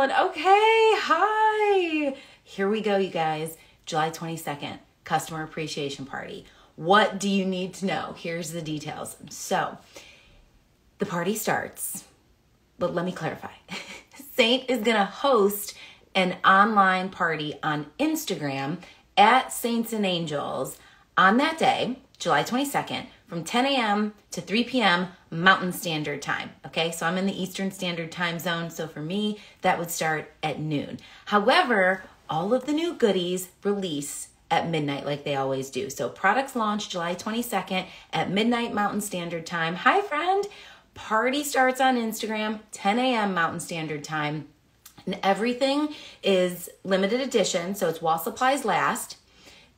going. Okay, hi. Here we go, you guys. July 22nd, Customer Appreciation Party. What do you need to know? Here's the details. So, the party starts, but let me clarify. Seint is going to host an online party on Instagram at Saints and Angels on that day, July 22nd, from 10 a.m. to 3 p.m. Mountain Standard Time. Okay, so I'm in the Eastern Standard Time Zone, so for me, that would start at noon. However, all of the new goodies release at midnight like they always do. So products launch July 22nd at midnight Mountain Standard Time. Hi, friend. Party starts on Instagram, 10 a.m. Mountain Standard Time. And everything is limited edition, so it's while supplies last.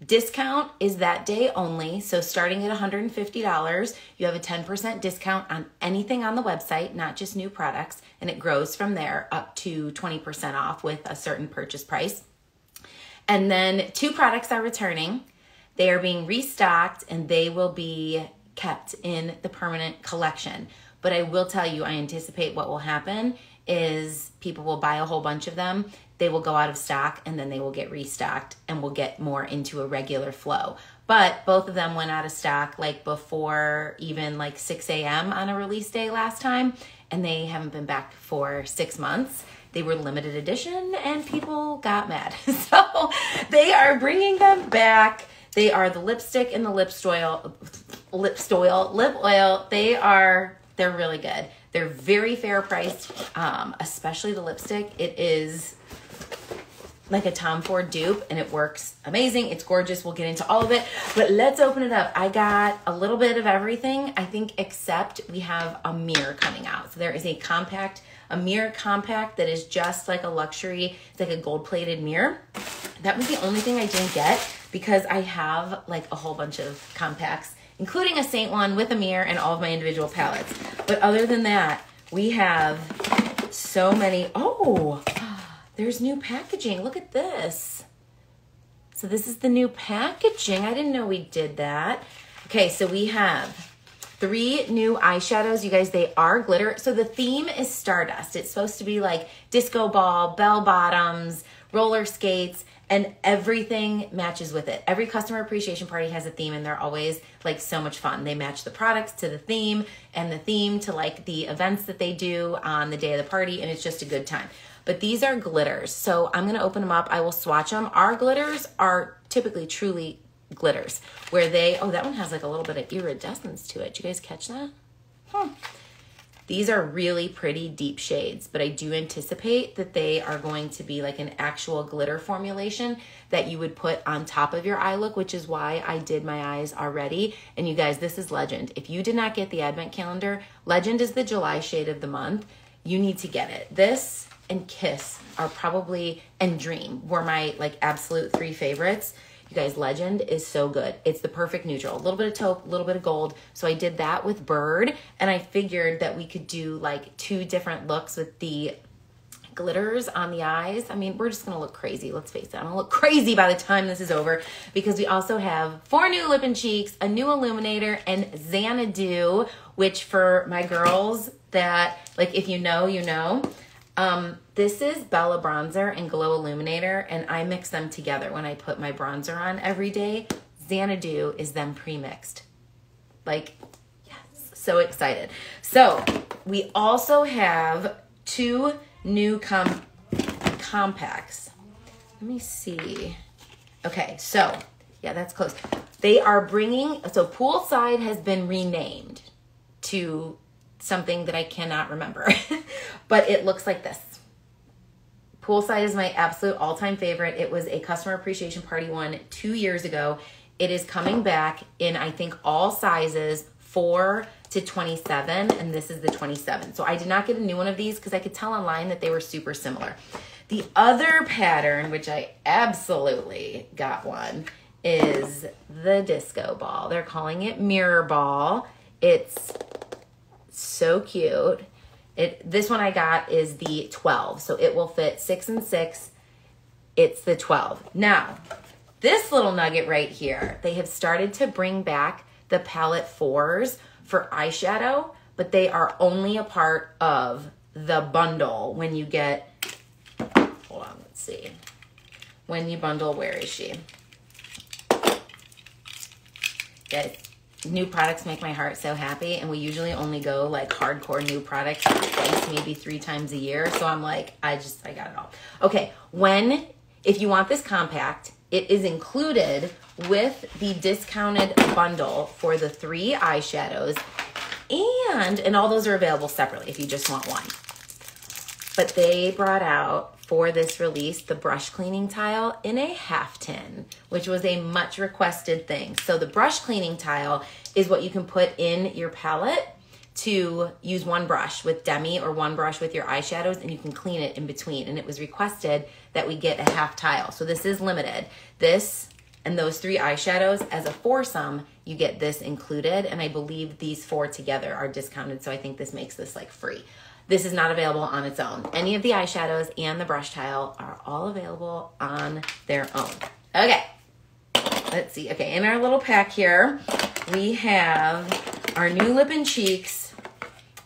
Discount is that day only, so starting at $150, you have a 10% discount on anything on the website, not just new products, and it grows from there up to 20% off with a certain purchase price. And then 2 products are returning. They are being restocked, and they will be kept in the permanent collection. But I will tell you, I anticipate what will happen is people will buy a whole bunch of them, they will go out of stock, and then they will get restocked, and we'll get more into a regular flow. But both of them went out of stock like before even like 6 a.m. on a release day last time, and they haven't been back for 6 months. They were limited edition, and people got mad. So they are bringing them back. They are the lipstick and the lip oil. They're really good. They're very fair priced, especially the lipstick. It is like a Tom Ford dupe, and it works amazing. It's gorgeous. We'll get into all of it, but let's open it up. I got a little bit of everything, I think, except we have a mirror coming out. So there is a mirror compact that is just like a luxury. It's like a gold-plated mirror. That was the only thing I didn't get because I have like a whole bunch of compacts, including a Seint one with a mirror and all of my individual palettes. But other than that, we have so many. Oh, there's new packaging. Look at this. So this is the new packaging. I didn't know we did that. Okay, so we have 3 new eyeshadows. You guys, they are glitter. So the theme is Stardust. It's supposed to be like disco ball, bell bottoms, roller skates, and everything matches with it. Every customer appreciation party has a theme, and they're always like so much fun. They match the products to the theme, and the theme to like the events that they do on the day of the party, and it's just a good time. But these are glitters, so I'm gonna open them up. I will swatch them. Our glitters are typically truly glitters, where that one has like a little bit of iridescence to it. Did you guys catch that? These are really pretty deep shades, but I do anticipate that they are going to be like an actual glitter formulation that you would put on top of your eye look, which is why I did my eyes already. And you guys, this is Legend. If you did not get the advent calendar, Legend is the July shade of the month. You need to get it. This and Kiss are probably, and Dream were my like absolute 3 favorites. You guys, Legend is so good. It's the perfect neutral. A little bit of taupe, a little bit of gold. So I did that with Bird, and I figured that we could do like 2 different looks with the glitters on the eyes. I mean, we're just gonna look crazy. Let's face it, I'm gonna look crazy by the time this is over, because we also have 4 new lip and cheeks, a new Illuminator, and Xanadu, which for my girls that, like, if you know, you know. This is Bella Bronzer and Glow Illuminator, and I mix them together when I put my bronzer on every day. Xanadu is them pre-mixed. Like, yes, so excited. So we also have 2 new compacts. Let me see. Okay, so yeah, that's close. They are bringing, so Poolside has been renamed to something that I cannot remember, but it looks like this. Poolside is my absolute all-time favorite. It was a customer appreciation party one 2 years ago. It is coming back in, I think, all sizes, 4 to 27, and this is the 27. So I did not get a new one of these because I could tell online that they were super similar. The other pattern, which I absolutely got one, is the disco ball. They're calling it Mirror Ball. It's so cute. This one I got is the 12, so it will fit 6 and 6. It's the 12. Now, this little nugget right here, they have started to bring back the palette 4s for eyeshadow, but they are only a part of the bundle when you get hold on, let's see. When you bundle, where is she? Guys, new products make my heart so happy, and we usually only go like hardcore new products twice, maybe 3 times a year. So I'm like, I got it all. Okay, if you want this compact, it is included with the discounted bundle for the 3 eyeshadows, and all those are available separately if you just want one. But they brought out for this release the brush cleaning tile in a half tin, which was a much requested thing. So the brush cleaning tile is what you can put in your palette to use one brush with demi or one brush with your eyeshadows, and you can clean it in between. And it was requested that we get a half tile. So this is limited. This and those 3 eyeshadows as a foursome, you get this included. And I believe these 4 together are discounted. So I think this makes this like free. This is not available on its own. Any of the eyeshadows and the brush tile are all available on their own. Okay, let's see. Okay, in our little pack here, we have our new lip and cheeks,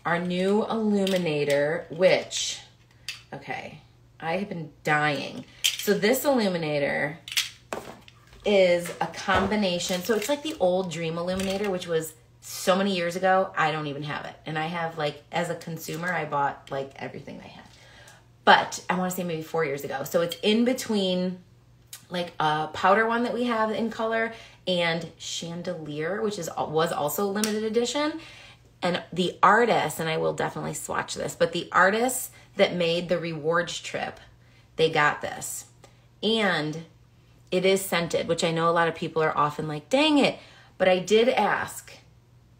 our new Illuminator, which, okay, I have been dying. So this Illuminator is a combination. So it's like the old Dream Illuminator, which was so many years ago. I don't even have it. And I have, like, as a consumer, I bought like everything they had. But I want to say maybe 4 years ago. So it's in between like a powder one that we have in color and Chandelier, which was also limited edition. And the artist, and I will definitely swatch this, but the artists that made the rewards trip, they got this. And it is scented, which I know a lot of people are often like, dang it. But I did ask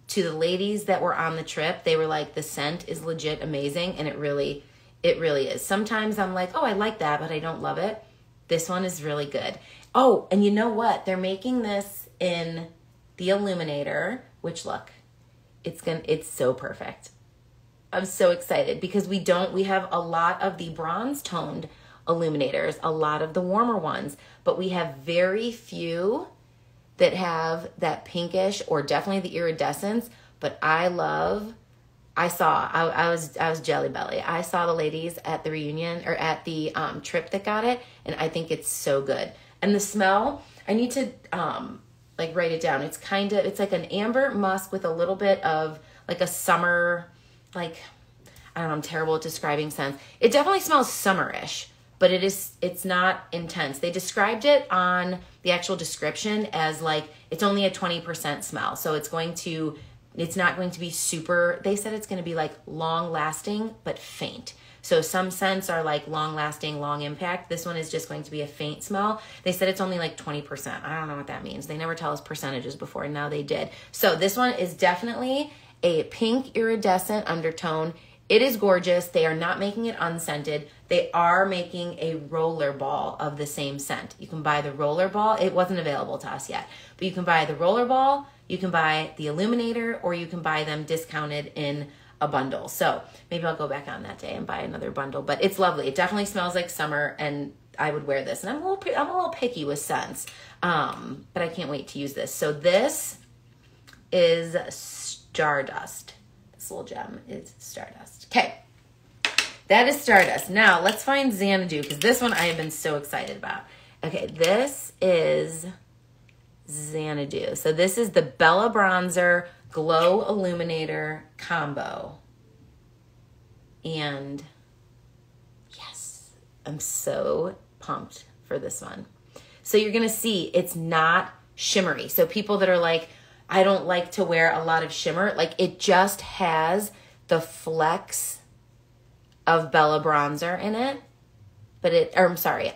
to the ladies that were on the trip. They were like, the scent is legit amazing. And it really is. Sometimes I'm like, oh, I like that, but I don't love it. This one is really good. Oh, and you know what? They're making this in the Illuminator, which look, it's so perfect. I'm so excited because we have a lot of the bronze toned Illuminators, a lot of the warmer ones, but we have very few that have that pinkish or definitely the iridescence. But I was jelly belly. I saw the ladies at the reunion or at the trip that got it, and I think it's so good. And the smell, I need to like write it down. It's like an amber musk with a little bit of like a summer, like, I don't know, I'm terrible at describing scents. It definitely smells summerish, but it's not intense. They described it on the actual description as like, it's only a 20% smell. So it's not going to be super, they said it's going to be like long lasting, but faint. So some scents are like long lasting, long impact. This one is just going to be a faint smell. They said it's only like 20%. I don't know what that means. They never tell us percentages before, and now they did. So this one is definitely a pink iridescent undertone. It is gorgeous. They are not making it unscented. They are making a rollerball of the same scent. You can buy the rollerball. It wasn't available to us yet, but you can buy the rollerball, you can buy the Illuminator, or you can buy them discounted in a bundle. So maybe I'll go back on that day and buy another bundle, but it's lovely. It definitely smells like summer, and I would wear this. And I'm a little picky with scents, but I can't wait to use this. So this is Stardust. This little gem is Stardust. Okay, that is Stardust. Now let's find Xanadu, because this one I have been so excited about. Okay, this is Xanadu. So this is the Bella Bronzer Glow Illuminator combo. And yes, I'm so pumped for this one. So you're going to see it's not shimmery. So people that are like, I don't like to wear a lot of shimmer, like it just has the flecks of Bella Bronzer in it,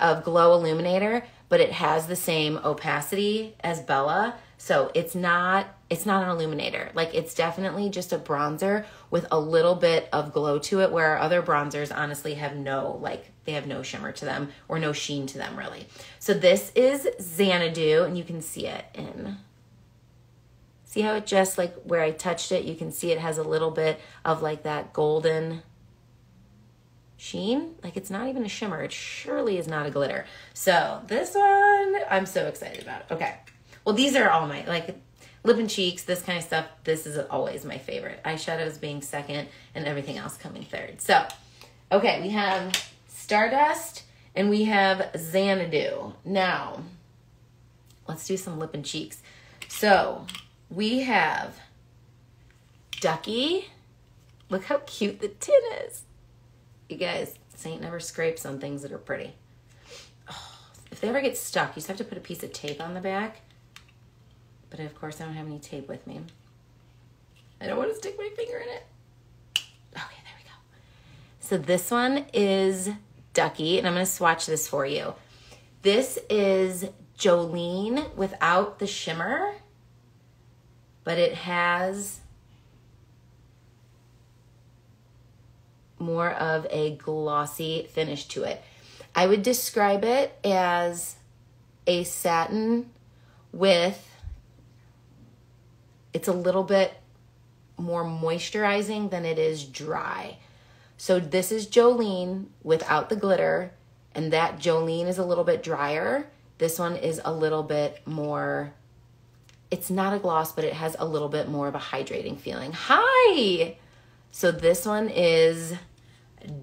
of Glow Illuminator, but it has the same opacity as Bella. So it's not an illuminator. Like, it's definitely just a bronzer with a little bit of glow to it, where our other bronzers honestly have no shimmer to them or no sheen to them really. So this is Xanadu, and you can see it see how it just, like, where I touched it, you can see it has a little bit of like that golden sheen. Like, it's not even a shimmer. It surely is not a glitter. So this one I'm so excited about. Okay. Well, these are all my, like, lip and cheeks, this kind of stuff. This is always my favorite. Eyeshadows being second and everything else coming third. So, okay, we have Stardust, And we have Xanadu. Now, let's do some lip and cheeks. So we have Ducky. Look how cute the tin is. You guys, Seint never scrapes on things that are pretty. Oh, if they ever get stuck, you just have to put a piece of tape on the back. But of course, I don't have any tape with me. I don't want to stick my finger in it. Okay, there we go. So this one is Ducky, and I'm going to swatch this for you. This is Jolene without the shimmer, but it has more of a glossy finish to it. I would describe it as a satin with, it's a little bit more moisturizing than it is dry. So this is Jolene without the glitter, and that Jolene is a little bit drier. This one is a little bit more, it's not a gloss, but it has a little bit more of a hydrating feeling. Hi! So this one is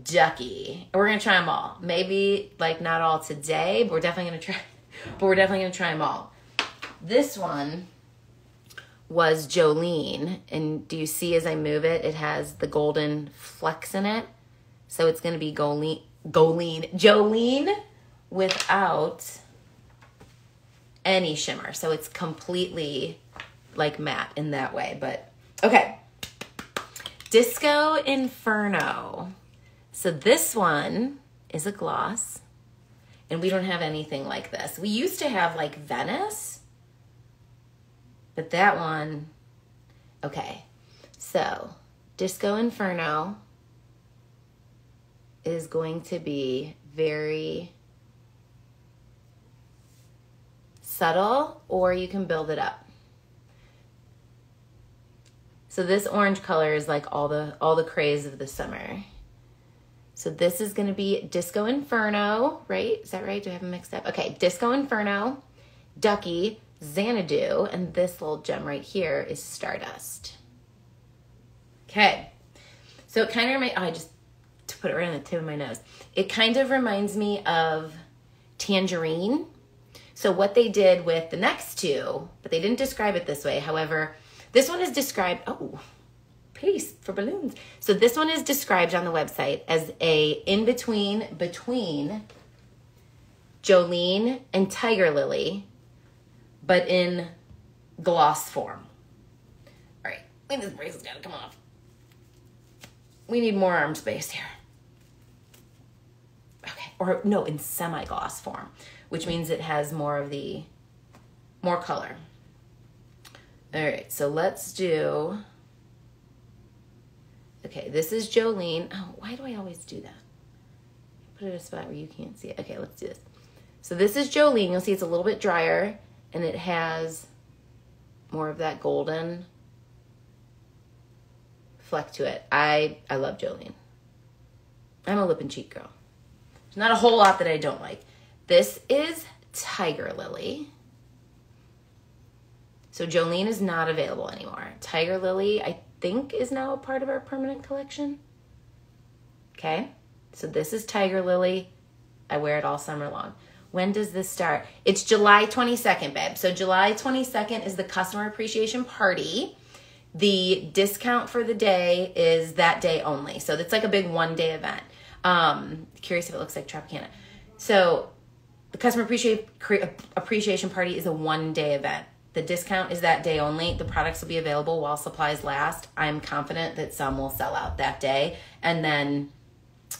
Ducky. We're gonna try them all. Maybe like not all today, but we're definitely gonna try them all. This one was Jolene, and do you see as I move it, it has the golden flecks in it. So it's gonna be Jolene without any shimmer. So it's completely like matte in that way, but okay. Disco Inferno. So this one is a gloss, and we don't have anything like this. We used to have like Venice, but that one, okay. So Disco Inferno is going to be very subtle, or you can build it up. So this orange color is like all the craze of the summer. So this is going to be Disco Inferno, right? Is that right? Do I have them mixed up? Okay, Disco Inferno, Ducky, Xanadu, and this little gem right here is Stardust. Okay, so it kind of reminds, I just to put it right on the tip of my nose. It kind of reminds me of Tangerine. So what they did with the next two, but they didn't describe it this way. However, this one is described, oh, paste for balloons. So this one is described on the website as a in-between between Jolene and Tiger Lily, but in gloss form. All right, I think this bracelet's gotta come off. We need more arm space here. Okay, or no, in semi-gloss form, which means it has more color. All right, so let's do, okay, this is Jolene. Oh, why do I always do that? Put it in a spot where you can't see it. Okay, let's do this. So this is Jolene. You'll see it's a little bit drier, and it has more of that golden fleck to it. I love Jolene. I'm a lip and cheek girl. There's not a whole lot that I don't like. This is Tiger Lily. So Jolene is not available anymore. Tiger Lily, I think, is now a part of our permanent collection. Okay, so this is Tiger Lily. I wear it all summer long. When does this start? It's July 22nd, babe. So July 22nd is the customer appreciation party. The discount for the day is that day only. So it's like a big one-day event. Curious if it looks like Tropicana. So the customer appreciation party is a one-day event. The discount is that day only. The products will be available while supplies last. I'm confident that some will sell out that day, and then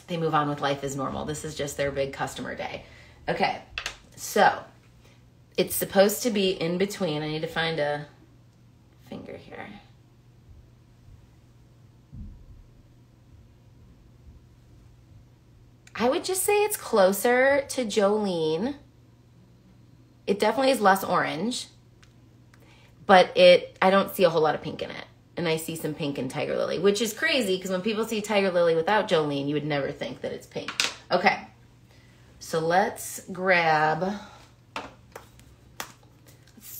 they move on with life as normal. This is just their big customer day. Okay, so it's supposed to be in between. I need to find a finger here. I would just say it's closer to Jolene. It definitely is less orange, but I don't see a whole lot of pink in it. And I see some pink in Tiger Lily, which is crazy because when people see Tiger Lily without Jolene, you would never think that it's pink. Okay, so let's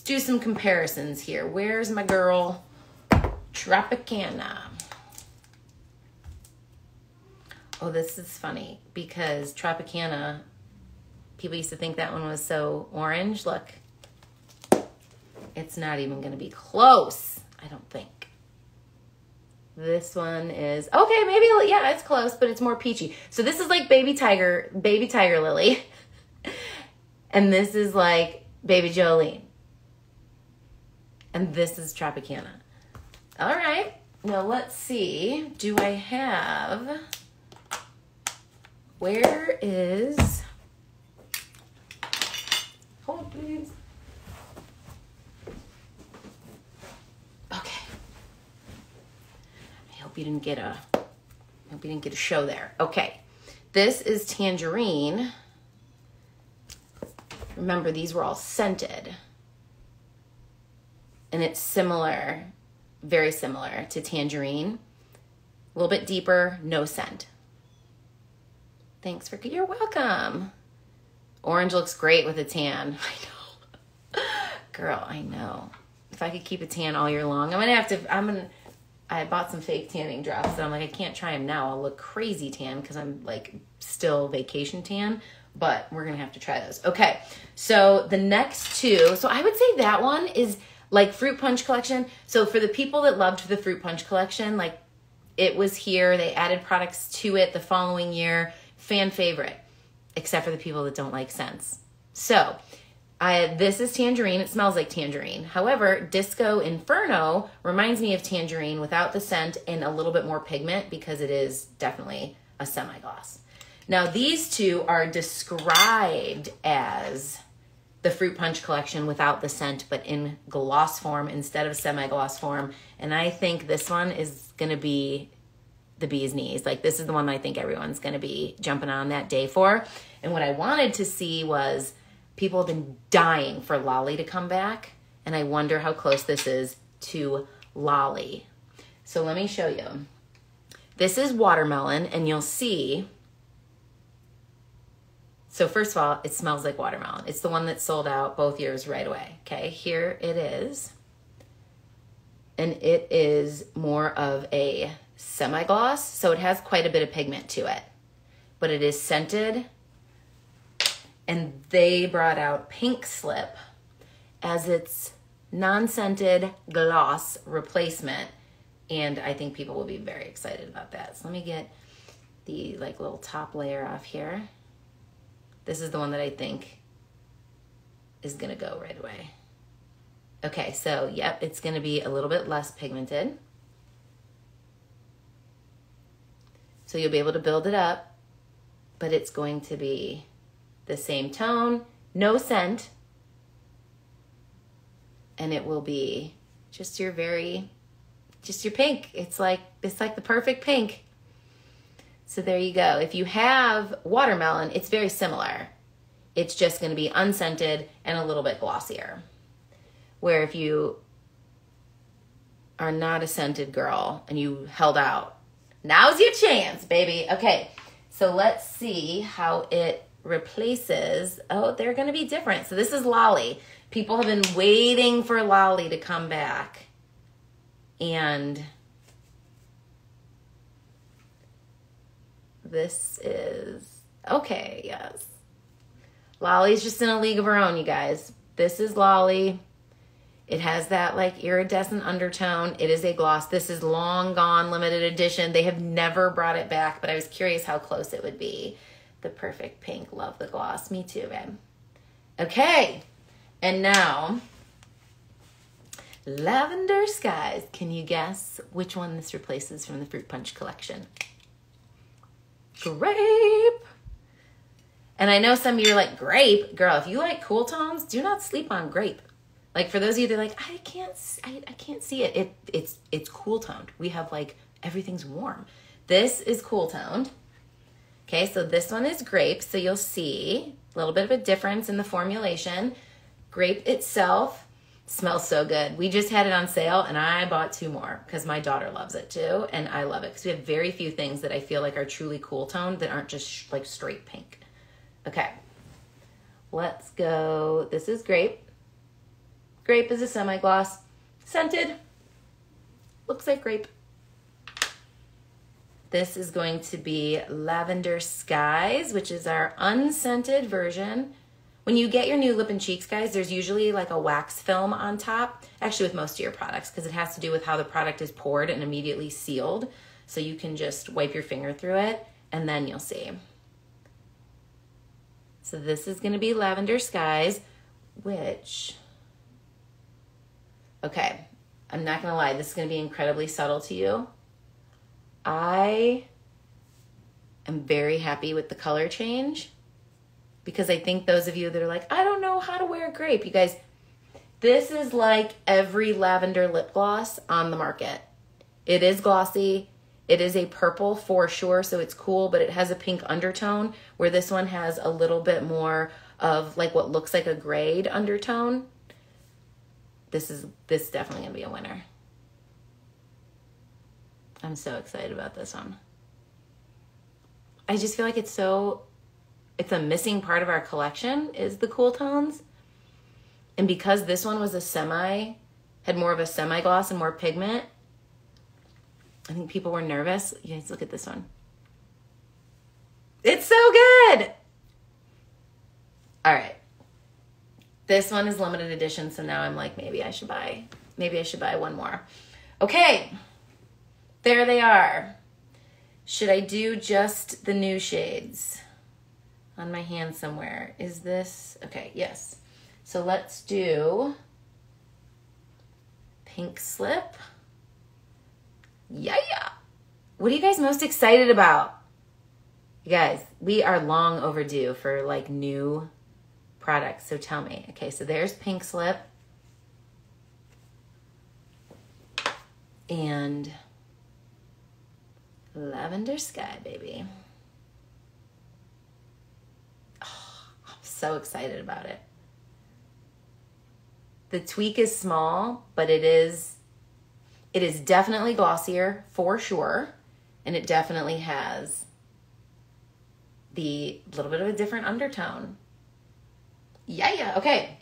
do some comparisons here. Where's my girl Tropicana? Oh, this is funny because Tropicana People used to think that one was so orange. Look, it's not even gonna be close, I don't think. This one is, okay, maybe, yeah, it's close, but it's more peachy. So this is like baby tiger lily. And this is like baby Jolene. And this is Tropicana. All right, now let's see. Do I have, where is, hold please. Okay. I hope you didn't get a show there. Okay, this is Tangerine. Remember, these were all scented. And it's similar, very similar to Tangerine. A little bit deeper, no scent. Thanks for, you're welcome. Orange looks great with a tan. I know. Girl, I know. If I could keep a tan all year long, I bought some fake tanning drops, and I'm like, I can't try them now. I'll look crazy tan because I'm like still vacation tan, but we're gonna have to try those. Okay, so the next two, so I would say that one is like Fruit Punch Collection. So for the people that loved the Fruit Punch Collection, like it was here, they added products to it the following year, fan favorite, except for the people that don't like scents. So this is Tangerine. It smells like Tangerine. However, Disco Inferno reminds me of Tangerine without the scent and a little bit more pigment because it is definitely a semi-gloss. Now, these two are described as the Fruit Punch Collection without the scent, but in gloss form instead of semi-gloss form. And I think this one is going to be the bee's knees. Like, this is the one I think everyone's going to be jumping on that day for. And what I wanted to see was, people have been dying for Lolly to come back, and I wonder how close this is to Lolly. So let me show you. This is Watermelon, and you'll see. So first of all, it smells like watermelon. It's the one that sold out both years right away. Okay, here it is. And it is more of a semi-gloss, so it has quite a bit of pigment to it. But it is scented. And they brought out Pink Slip as its non-scented gloss replacement. And I think people will be very excited about that. So let me get the like little top layer off here. This is the one that I think is gonna go right away. Okay, so yep, it's gonna be a little bit less pigmented. So you'll be able to build it up, but it's going to be the same tone, no scent, and it will be just your pink. It's like the perfect pink. So there you go. If you have Watermelon, it's very similar. It's just going to be unscented and a little bit glossier. Where if you are not a scented girl and you held out, now's your chance, baby. Okay, so let's see how it replaces. Oh, they're going to be different. So this is Lolly. People have been waiting for Lolly to come back. And this is, okay, yes. Lolly's just in a league of her own, you guys. This is Lolly. It has that like iridescent undertone. It is a gloss. This is long gone, limited edition. They have never brought it back, but I was curious how close it would be. The perfect pink. Love the gloss. Me too, babe. Okay. And now, Lavender Skies. Can you guess which one this replaces from the Fruit Punch collection? Grape. And I know some of you are like, grape? Girl, if you like cool tones, do not sleep on grape. Like for those of you that are like, I can't see it. It's cool toned. We have like, everything's warm. This is cool toned. Okay, so this one is grape. So you'll see a little bit of a difference in the formulation. Grape itself smells so good. We just had it on sale and I bought 2 more because my daughter loves it too. And I love it because we have very few things that I feel like are truly cool toned that aren't just like straight pink. Okay, let's go. This is grape. Grape is a semi-gloss. Scented. Looks like grape. This is going to be Lavender Skies, which is our unscented version. When you get your new lip and cheeks, guys, there's usually like a wax film on top, actually with most of your products, because it has to do with how the product is poured and immediately sealed. So you can just wipe your finger through it and then you'll see. So this is going to be Lavender Skies, which, okay, I'm not going to lie, this is going to be incredibly subtle to you. I am very happy with the color change because I think those of you that are like, I don't know how to wear grape, you guys, this is like every lavender lip gloss on the market. It is glossy. It is a purple for sure, so it's cool, but it has a pink undertone where this one has a little bit more of like what looks like a grayed undertone. This is definitely going to be a winner. I'm so excited about this one. I just feel like it's a missing part of our collection is the cool tones. And because this one was had more of a semi-gloss and more pigment, I think people were nervous. You guys, look at this one. It's so good. All right. This one is limited edition, so now I'm like, maybe I should buy one more. Okay. There they are. Should I do just the new shades on my hand somewhere? Is this, okay, yes. So let's do Pink Slip. Yeah. What are you guys most excited about? You guys, we are long overdue for like new products, so tell me. Okay, so there's Pink Slip. And Lavender Sky, baby. Oh, I'm so excited about it. The tweak is small, but it is definitely glossier for sure. And it definitely has the little bit of a different undertone. Yeah. Okay.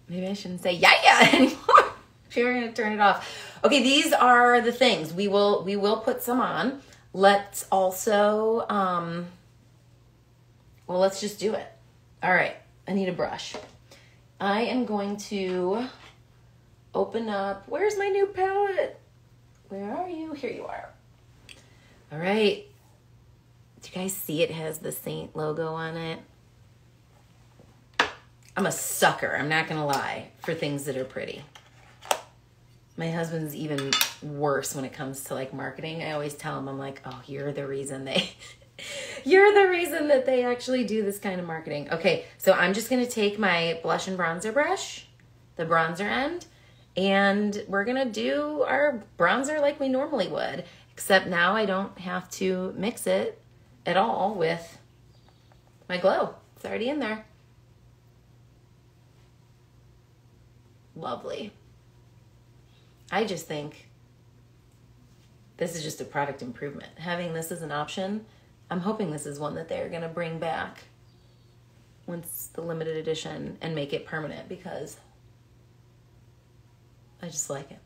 Maybe I shouldn't say yeah anymore. If you're going to turn it off. Okay, these are the things. We will put some on. Let's also, well, let's just do it. All right, I need a brush. I am going to open up, where's my new palette? Where are you? Here you are. All right. Do you guys see it has the Seint logo on it? I'm a sucker, I'm not gonna lie, for things that are pretty. My husband's even worse when it comes to like marketing. I always tell him, I'm like, oh, you're the reason that they actually do this kind of marketing. Okay, so I'm just gonna take my blush and bronzer brush, the bronzer end, and we're gonna do our bronzer like we normally would, except now I don't have to mix it at all with my glow. It's already in there. Lovely. I just think this is just a product improvement. Having this as an option, I'm hoping this is one that they're going to bring back once the limited edition and make it permanent, because I just like it.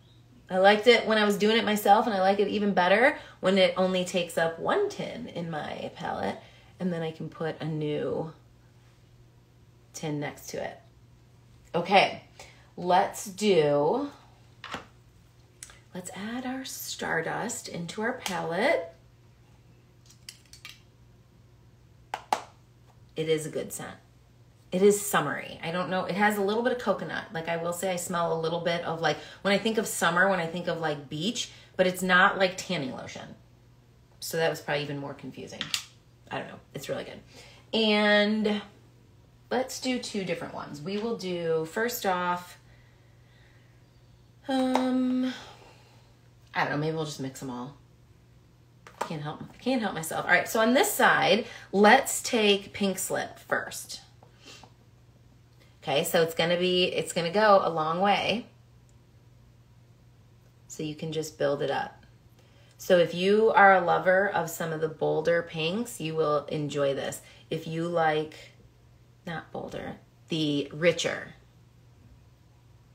I liked it when I was doing it myself, and I like it even better when it only takes up one tin in my palette, and then I can put a new tin next to it. Okay, let's add our Stardust into our palette. It is a good scent. It is summery. I don't know. It has a little bit of coconut. Like, I will say I smell a little bit of like, when I think of summer, when I think of like beach, but it's not like tanning lotion. So that was probably even more confusing. I don't know. It's really good. And let's do two different ones. We will do, first off, I don't know, maybe we'll just mix them all. I can't help myself. All right, so on this side, let's take Pink Slip first. Okay, so it's gonna go a long way. So you can just build it up. So if you are a lover of some of the bolder pinks, you will enjoy this. If you like, not bolder, the richer.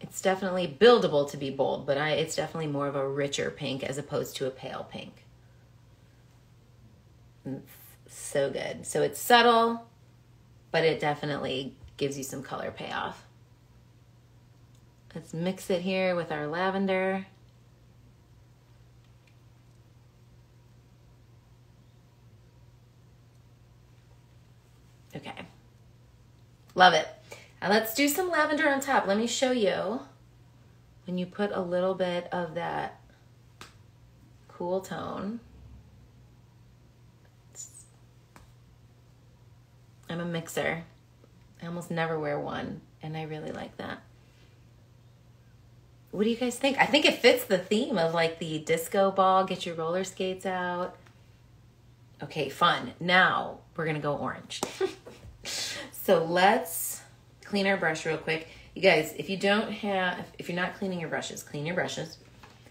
It's definitely buildable to be bold, but it's definitely more of a richer pink as opposed to a pale pink. It's so good. So it's subtle, but it definitely gives you some color payoff. Let's mix it here with our lavender. Okay. Love it. And let's do some lavender on top. Let me show you when you put a little bit of that cool tone. I'm a mixer. I almost never wear one, and I really like that. What do you guys think? I think it fits the theme of like the disco ball, get your roller skates out. Okay, fun. Now we're gonna go orange. So let's clean our brush real quick. You guys, if you're not cleaning your brushes, clean your brushes.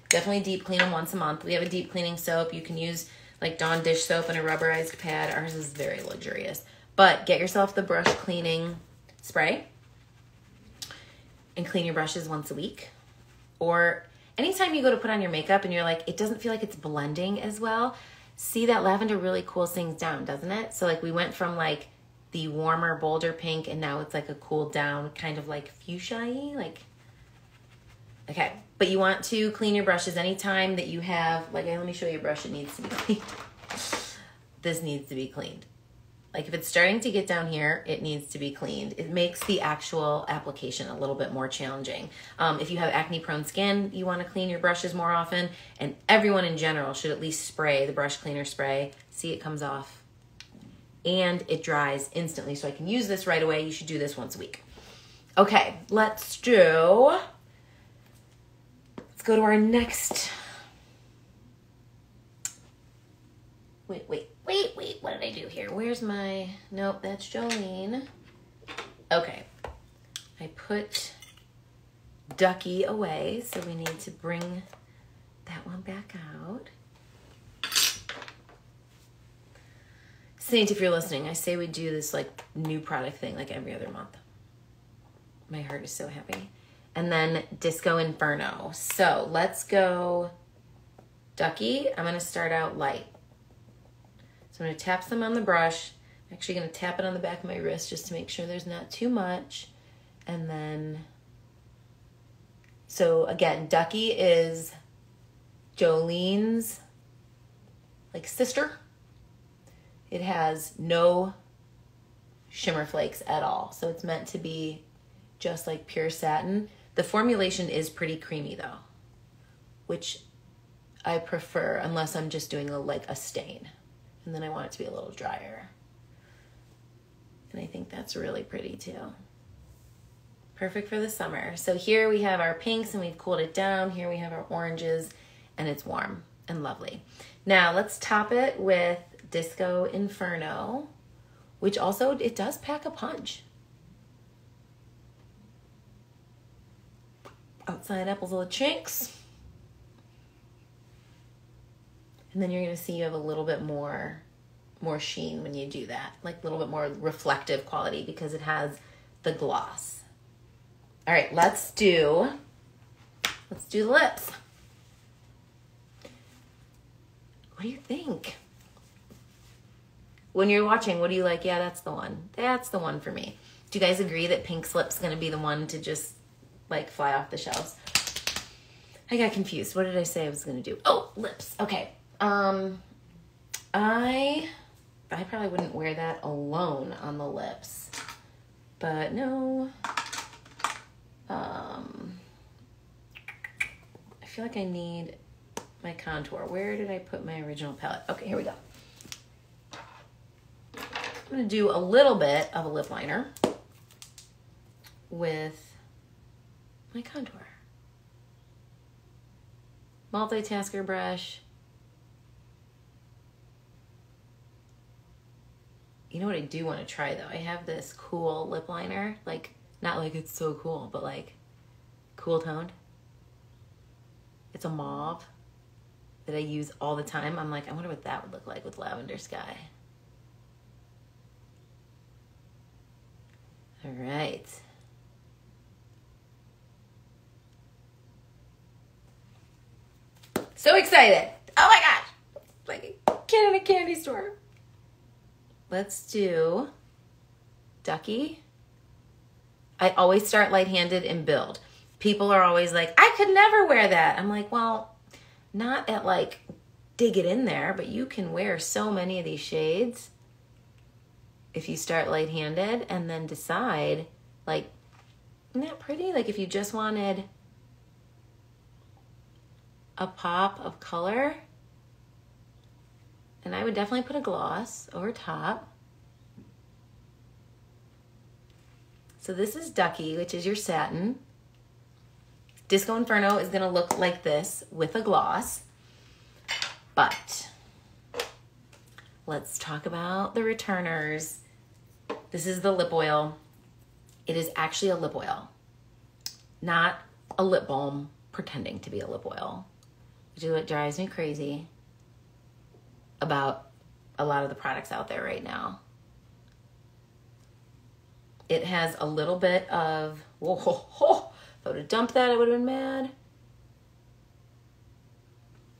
Definitely deep clean them once a month. We have a deep cleaning soap. You can use like Dawn dish soap and a rubberized pad. Ours is very luxurious. But get yourself the brush cleaning spray and clean your brushes once a week. Or anytime you go to put on your makeup and you're like, it doesn't feel like it's blending as well. See, that lavender really cools things down, doesn't it? So like we went from like the warmer, bolder pink, and now it's like a cool down, kind of like fuchsia-y, like, okay. But you want to clean your brushes anytime that you have, like, let me show you a brush that needs to be cleaned. This needs to be cleaned. Like if it's starting to get down here, it needs to be cleaned. It makes the actual application a little bit more challenging. If you have acne prone skin, you want to clean your brushes more often, and everyone in general should at least spray the brush cleaner spray. See, it comes off and it dries instantly. So I can use this right away. You should do this once a week. Okay, let's go to our next. Wait, what did I do here? Where's my, nope, that's Jolene. Okay, I put Ducky away, so we need to bring that one back out. Seint, if you're listening, I say we do this like new product thing like every other month. My heart is so happy. And then Disco Inferno. So let's go Ducky. I'm gonna start out light. So I'm gonna tap some on the brush. I'm actually gonna tap it on the back of my wrist just to make sure there's not too much. And then, so again, Ducky is Jolene's like sister. It has no shimmer flakes at all. So it's meant to be just like pure satin. The formulation is pretty creamy though, which I prefer unless I'm just doing like a stain. And then I want it to be a little drier. And I think that's really pretty too. Perfect for the summer. So here we have our pinks and we've cooled it down. Here we have our oranges and it's warm and lovely. Now let's top it with Disco Inferno, which also, it does pack a punch. Outside apples are the chinks. And then you're gonna see you have a little bit more sheen when you do that, like a little bit more reflective quality because it has the gloss. All right, let's do the lips. What do you think? When you're watching, what do you like? Yeah, that's the one. That's the one for me. Do you guys agree that pink slip's gonna be the one to just like fly off the shelves? I got confused. What did I say I was gonna do? Oh, lips. Okay. I probably wouldn't wear that alone on the lips, but no. I feel like I need my contour. Where did I put my original palette? Okay, here we go. I'm gonna do a little bit of a lip liner with my contour. Multitasker brush. You know what I do want to try though? I have this cool lip liner, like not like it's so cool, but like cool toned. It's a mauve that I use all the time. I'm like, I wonder what that would look like with Lavender Sky. All right. So excited. Oh my gosh. Like a kid in a candy store. let's do Ducky. I always start light-handed and build. People are always like, I could never wear that. I'm like, well, not at like, dig it in there, but you can wear so many of these shades if you start light-handed and then decide, like, isn't that pretty? Like if you just wanted a pop of color, and I would definitely put a gloss over top. So this is Ducky, which is your satin. Disco Inferno is gonna look like this with a gloss. But let's talk about the returners. This is the lip oil. It is actually a lip oil, not a lip balm pretending to be a lip oil, which is what drives me crazy about a lot of the products out there right now. It has a little bit of, whoa, if I would have dumped that, I would have been mad.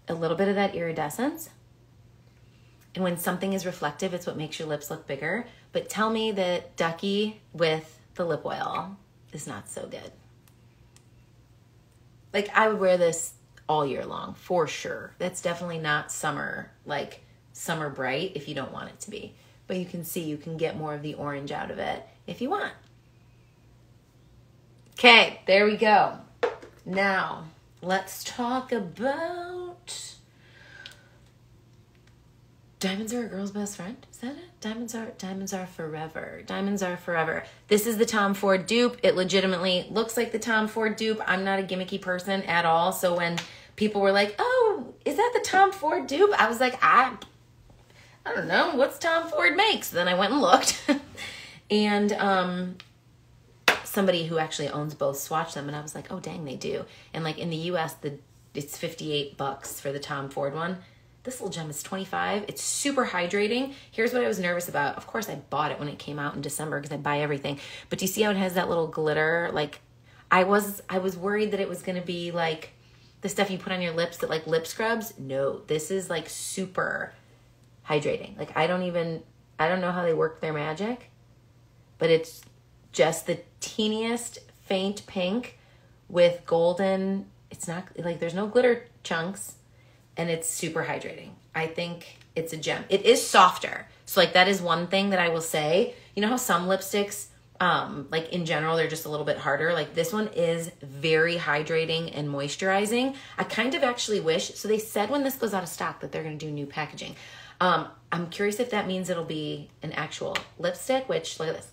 A little bit of that iridescence. And when something is reflective, it's what makes your lips look bigger. But tell me that Ducky with the lip oil is not so good. Like I would wear this all year long, for sure. That's definitely not summer, like summer bright if you don't want it to be. But you can see you can get more of the orange out of it if you want. Okay, there we go. Now, let's talk about diamonds are a girl's best friend. Is that it? Diamonds are forever. Diamonds are forever. This is the Tom Ford dupe. It legitimately looks like the Tom Ford dupe. I'm not a gimmicky person at all. So when people were like, oh, is that the Tom Ford dupe? I was like, I don't know. What's Tom Ford make? So then I went and looked. And somebody who actually owns both swatched them. And I was like, oh, dang, they do. And like in the US, it's $58 for the Tom Ford one. This little gem is $25. It's super hydrating. Here's what I was nervous about. Of course, I bought it when it came out in December because I buy everything. But do you see how it has that little glitter? Like, I was worried that it was going to be like the stuff you put on your lips that like lip scrubs. No, this is like super hydrating. Like, I don't know how they work their magic, but it's just the teeniest faint pink with golden. It's not like there's no glitter chunks. And it's super hydrating. I think it's a gem. It is softer. So like that is one thing that I will say. You know how some lipsticks, like in general, they're just a little bit harder. Like this one is very hydrating and moisturizing. I kind of actually wish, so they said when this goes out of stock that they're gonna do new packaging. I'm curious if that means it'll be an actual lipstick, which look at this.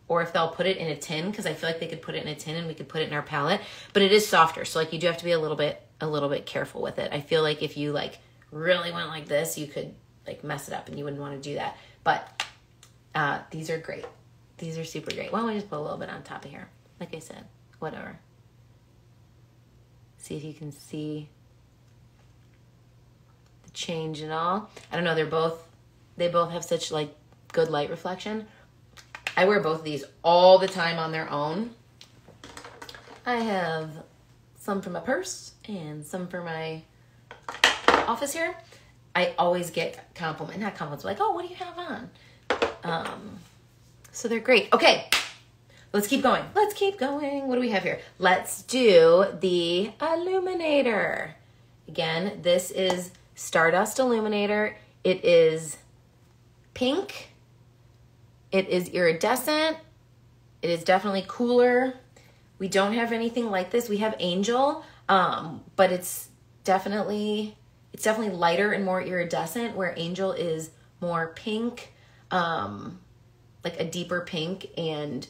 Or if they'll put it in a tin, because I feel like they could put it in a tin and we could put it in our palette. But it is softer, so like you do have to be a little bit careful with it. I feel like if you like really went like this, you could like mess it up and you wouldn't want to do that. But these are great. These are super great. Why don't we just put a little bit on top of here? Like I said, whatever. See if you can see the change and all. I don't know, they both have such like good light reflection. I wear both of these all the time on their own. I have some for my purse and some for my office here. I always get not compliments, like, oh, what do you have on? So they're great. Okay, let's keep going. Let's keep going. What do we have here? Let's do the Illuminator. Again, this is Stardust Illuminator. It is pink. It is iridescent. It is definitely cooler. We don't have anything like this. We have Angel, but it's definitely lighter and more iridescent, where Angel is more pink, like a deeper pink and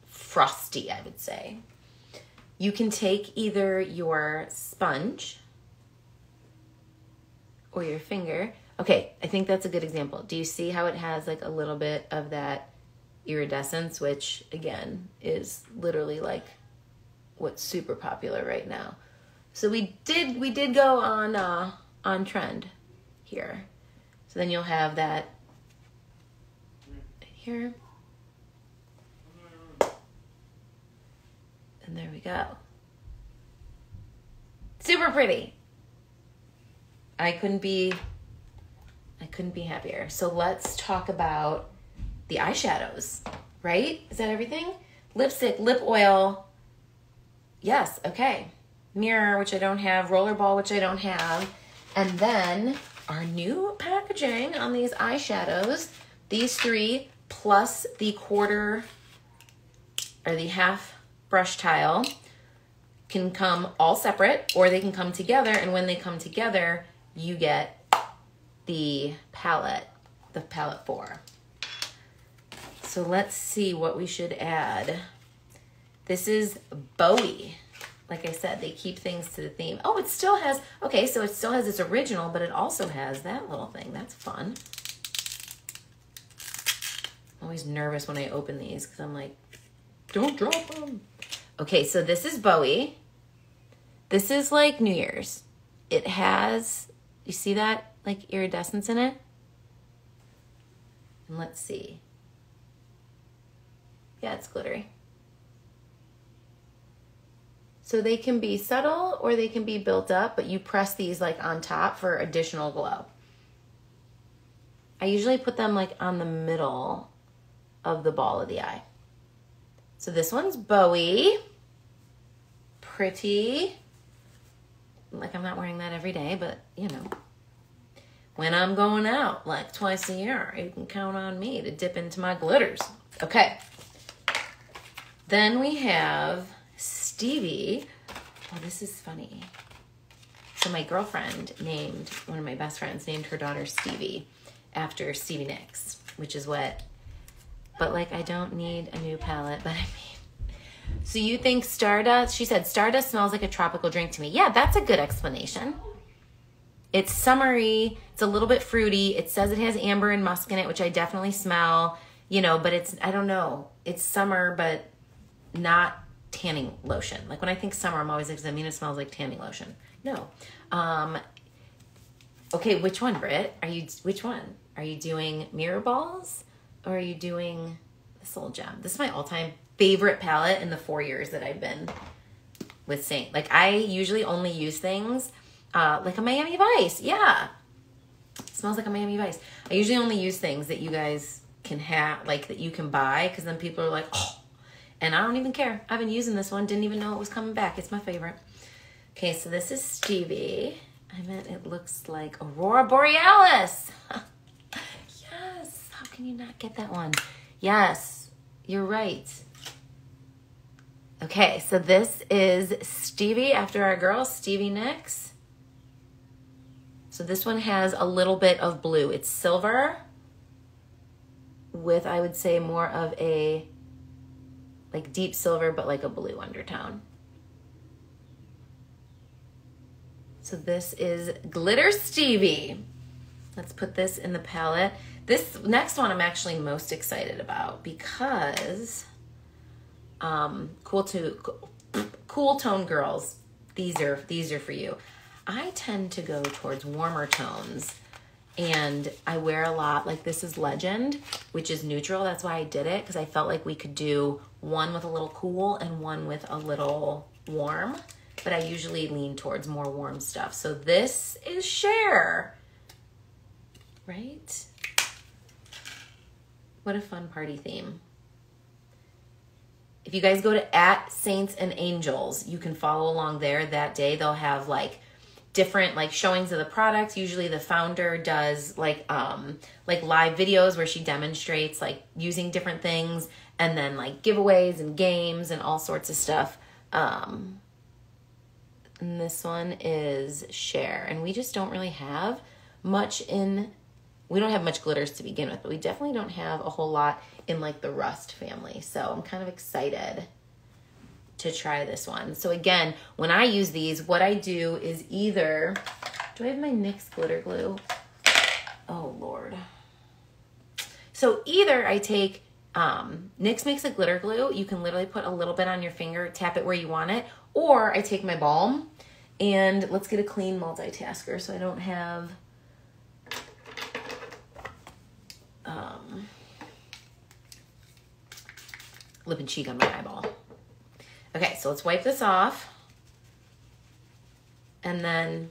frosty, I would say. You can take either your sponge or your finger. Okay, I think that's a good example. Do you see how it has like a little bit of that iridescence, which again is literally like what's super popular right now. So we did go on trend here. So then you'll have that here. And there we go. Super pretty. I couldn't be couldn't be happier. So let's talk about the eyeshadows, right? Is that everything? Lipstick, lip oil. Yes, okay. Mirror, which I don't have. Rollerball, which I don't have. And then our new packaging on these eyeshadows. These three plus the quarter or the half brush tile can come all separate, or they can come together. And when they come together, you get the palette 4. So let's see what we should add. This is Bowie. Like I said, they keep things to the theme. Oh, it still has, okay, so it still has its original, but it also has that little thing. That's fun. I'm always nervous when I open these because I'm like, don't drop them. Okay, so this is Bowie. This is like New Year's. It has, you see that like iridescence in it? And let's see. Yeah, it's glittery. So they can be subtle or they can be built up, but you press these like on top for additional glow. I usually put them like on the middle of the ball of the eye. So this one's Bowie. Pretty. Like I'm not wearing that every day, but you know. When I'm going out like twice a year, you can count on me to dip into my glitters. Okay. Then we have Stevie. Oh, this is funny. So my girlfriend named, one of my best friends named her daughter Stevie after Stevie Nicks, which is what, but like I don't need a new palette, but I mean, so you think Stardust, she said Stardust smells like a tropical drink to me. Yeah, that's a good explanation. It's summery, it's a little bit fruity. It says it has amber and musk in it, which I definitely smell, you know, but it's, I don't know, it's summer, but not tanning lotion. Like when I think summer, I'm always like, does that mean it smells like tanning lotion? No. Okay, which one, Britt? Which one? Are you doing Mirror Balls or are you doing this little gem? This is my all-time favorite palette in the 4 years that I've been with Seint. Like I usually only use things like a Miami Vice. Yeah. It smells like a Miami Vice. I usually only use things that you guys can have, like that you can buy, because then people are like, oh, and I don't even care. I've been using this one. Didn't even know it was coming back. It's my favorite. Okay, so this is Stevie. I meant it looks like Aurora Borealis. Yes. How can you not get that one? Yes, you're right. Okay, so this is Stevie after our girl, Stevie Nicks. So this one has a little bit of blue. It's silver with, I would say, more of a like deep silver, but like a blue undertone. So this is Glitter Stevie. Let's put this in the palette. This next one I'm actually most excited about because cool tone girls, these are for you. I tend to go towards warmer tones. And I wear a lot, like this is Legend, which is neutral. That's why I did it, because I felt like we could do one with a little cool and one with a little warm. But I usually lean towards more warm stuff. So this is Cher, right? What a fun party theme. If you guys go to @SaintsAndAngels, you can follow along there that day. They'll have like different like showings of the products. Usually the founder does like live videos where she demonstrates like using different things, and then like giveaways and games and all sorts of stuff. And this one is Cher, and we just don't really have much we don't have much glitters to begin with, but we definitely don't have a whole lot in like the Rust family. So I'm kind of excited to try this one. So again, when I use these, what I do is either, do I have my NYX glitter glue? Oh Lord. So either I take, NYX makes a glitter glue. You can literally put a little bit on your finger, tap it where you want it. Or I take my balm, and let's get a clean multitasker so I don't have, lip and cheek on my eyeball. Okay, so let's wipe this off. And then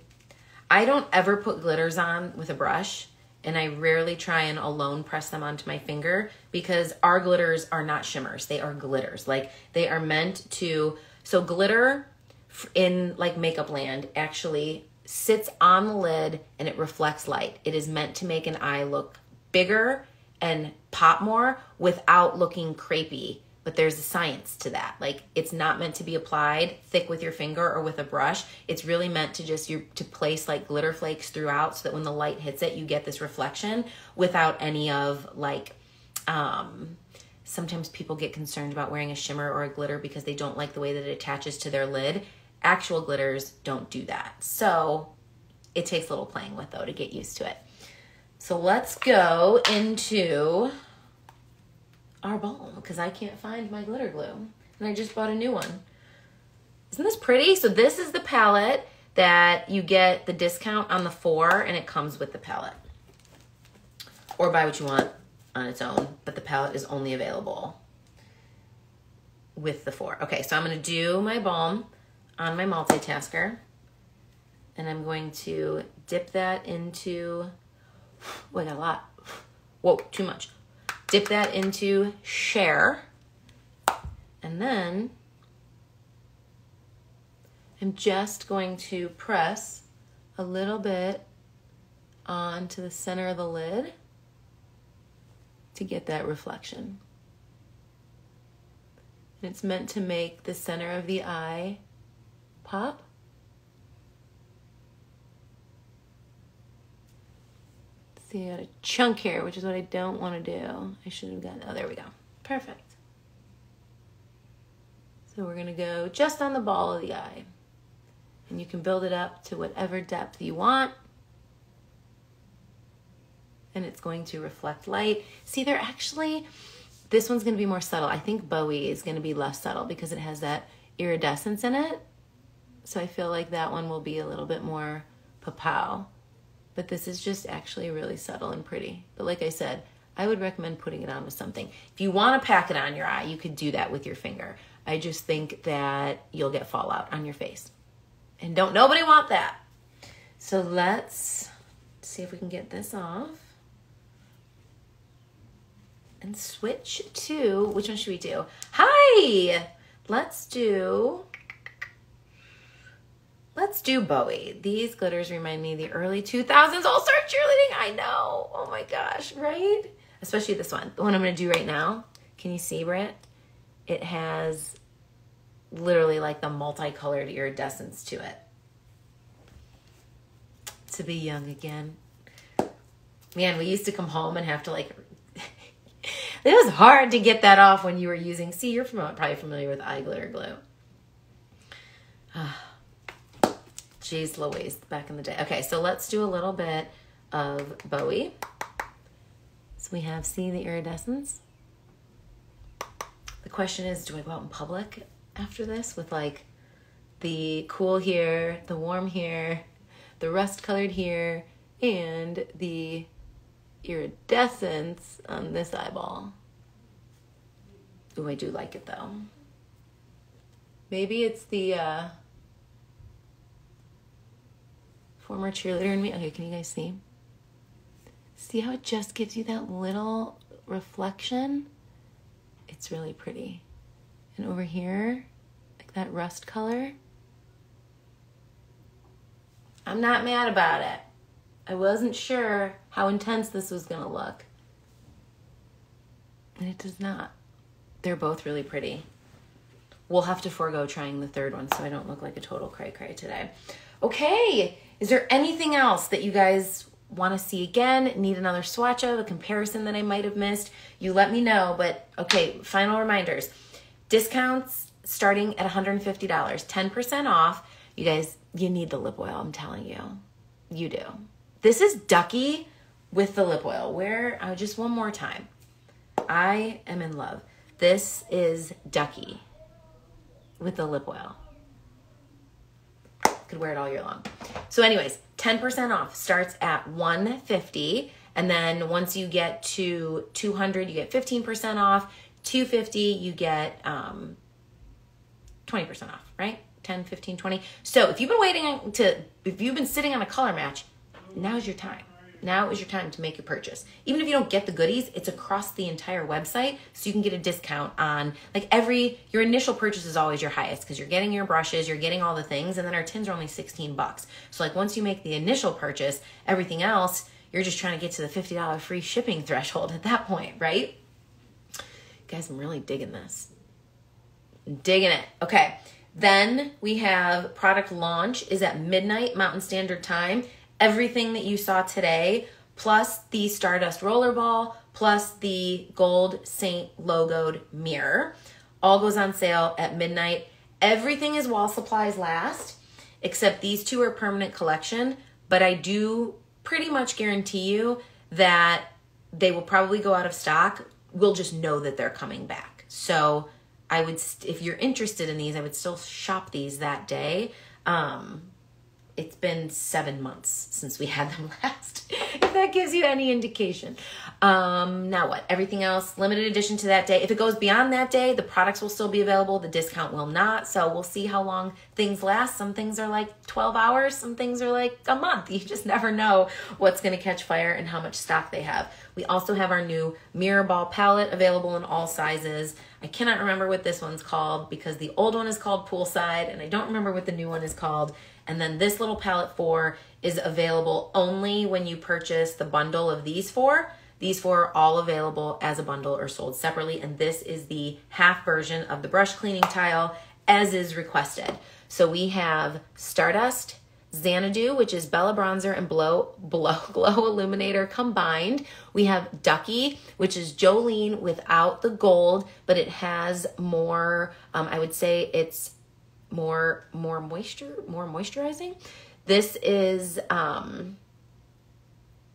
I don't ever put glitters on with a brush. and I rarely try and alone press them onto my finger because our glitters are not shimmers. They are glitters. Like they are meant to, so glitter in like makeup land actually sits on the lid and it reflects light. It is meant to make an eye look bigger and pop more without looking crepey. But there's a science to that. Like it's not meant to be applied thick with your finger or with a brush. It's really meant to just to place like glitter flakes throughout so that when the light hits it, you get this reflection without any of like, sometimes people get concerned about wearing a shimmer or a glitter because they don't like the way that it attaches to their lid. Actual glitters don't do that. So it takes a little playing with though to get used to it. So let's go into our balm because I can't find my glitter glue and I just bought a new one. Isn't this pretty? So this is the palette that you get the discount on the 4 and it comes with the palette. Or buy what you want on its own, but the palette is only available with the 4. Okay, so I'm gonna do my balm on my multitasker and I'm going to dip that into, oh, I got a lot. Whoa, too much. Dip that into Share, and then I'm just going to press a little bit onto the center of the lid to get that reflection. And it's meant to make the center of the eye pop. See, I got a chunk here, which is what I don't want to do. I should have gotten, oh, there we go. Perfect. So we're gonna go just on the ball of the eye. And you can build it up to whatever depth you want. And it's going to reflect light. See, they're actually, this one's gonna be more subtle. I think Bowie is gonna be less subtle because it has that iridescence in it. So I feel like that one will be a little bit more pow. But this is just actually really subtle and pretty. But like I said, I would recommend putting it on with something. If you want to pack it on your eye, you could do that with your finger. I just think that you'll get fallout on your face. And don't nobody want that. So let's see if we can get this off. And switch to, which one should we do? Hi! Let's do Bowie. These glitters remind me of the early 2000s all-star cheerleading. I know. Oh my gosh, right? Especially this one. The one I'm going to do right now. Can you see, Britt? It has literally like the multicolored iridescence to it. To be young again. Man, we used to come home and have to like... It was hard to get that off when you were using... See, you're probably familiar with eye glitter glue. Jeez Louise, back in the day. Okay, so let's do a little bit of Bowie. So we have, see the iridescence? The question is, do I go out in public after this with like the cool here, the warm here, the rust colored here, and the iridescence on this eyeball? Ooh, I do like it though. Maybe it's the former cheerleader in me. Okay, can you guys see? See how it just gives you that little reflection? It's really pretty. And over here, like that rust color. I'm not mad about it. I wasn't sure how intense this was gonna look. And it does not. They're both really pretty. We'll have to forego trying the third one so I don't look like a total cray-cray today. Okay, is there anything else that you guys want to see again? Need another swatch of, a comparison that I might have missed? You let me know, but okay, final reminders. Discounts starting at $150, 10% off. You guys, you need the lip oil, I'm telling you. You do. This is Ducky with the lip oil. Just one more time. I am in love. This is Ducky with the lip oil. Could wear it all year long. So anyways, 10% off starts at $150, and then once you get to $200, you get 15% off. $250, you get 20% off, right? 10, 15, 20. So if you've been sitting on a color match, now's your time. now is your time to make your purchase. Even if you don't get the goodies, it's across the entire website, so you can get a discount on, like, your initial purchase is always your highest because you're getting your brushes, you're getting all the things, and then our tins are only $16. So like once you make the initial purchase, everything else, you're just trying to get to the $50 free shipping threshold at that point, right? Guys, I'm really digging this. I'm digging it. Okay. Then we have product launch is at midnight Mountain Standard Time. Everything that you saw today, plus the Stardust Rollerball, plus the gold Seint logoed mirror, all goes on sale at midnight. Everything is while supplies last, except these two are permanent collection, but I do pretty much guarantee you that they will probably go out of stock. We'll just know that they're coming back. So I would, if you're interested in these, I would still shop these that day. It's been 7 months since we had them last, if that gives you any indication. Now what? Everything else, limited edition to that day. If it goes beyond that day, the products will still be available. The discount will not. So we'll see how long things last. Some things are like 12 hours. Some things are like a month. You just never know what's going to catch fire and how much stock they have. We also have our new Mirror Ball palette available in all sizes. I cannot remember what this one's called because the old one is called Poolside and I don't remember what the new one is called. And then this little palette 4 is available only when you purchase the bundle of these 4. These 4 are all available as a bundle or sold separately. And this is the half version of the brush cleaning tile as is requested. So we have Stardust, Xanadu, which is Bella Bronzer and Glow Illuminator combined. We have Ducky, which is Jolene without the gold, but it has more, I would say it's more moisturizing. This is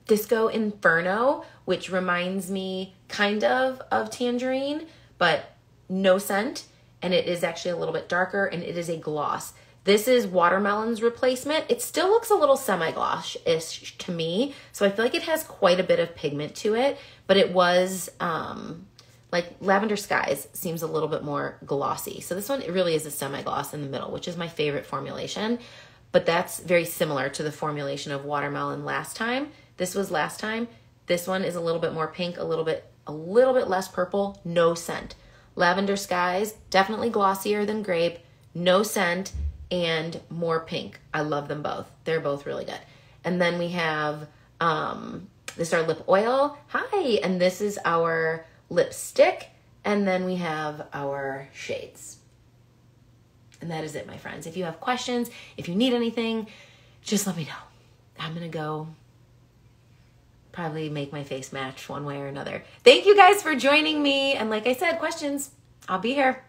Disco Inferno, which reminds me kind of Tangerine, but no scent, and it is actually a little bit darker, and it is a gloss. This is Watermelon's replacement. It still looks a little semi-gloss-ish to me, so I feel like it has quite a bit of pigment to it, but it was like Lavender Skies seems a little bit more glossy. So this one, it really is a semi-gloss in the middle, which is my favorite formulation. But that's very similar to the formulation of Watermelon last time. This was last time. This one is a little bit more pink, a little bit less purple, no scent. Lavender Skies, definitely glossier than Grape, no scent, and more pink. I love them both. They're both really good. And then we have, this is our lip oil. Hi, and this is our lipstick, and then we have our shades. And that is it, my friends. If you have questions, if you need anything, just let me know. I'm gonna go probably make my face match one way or another. Thank you guys for joining me, and like I said, questions, I'll be here.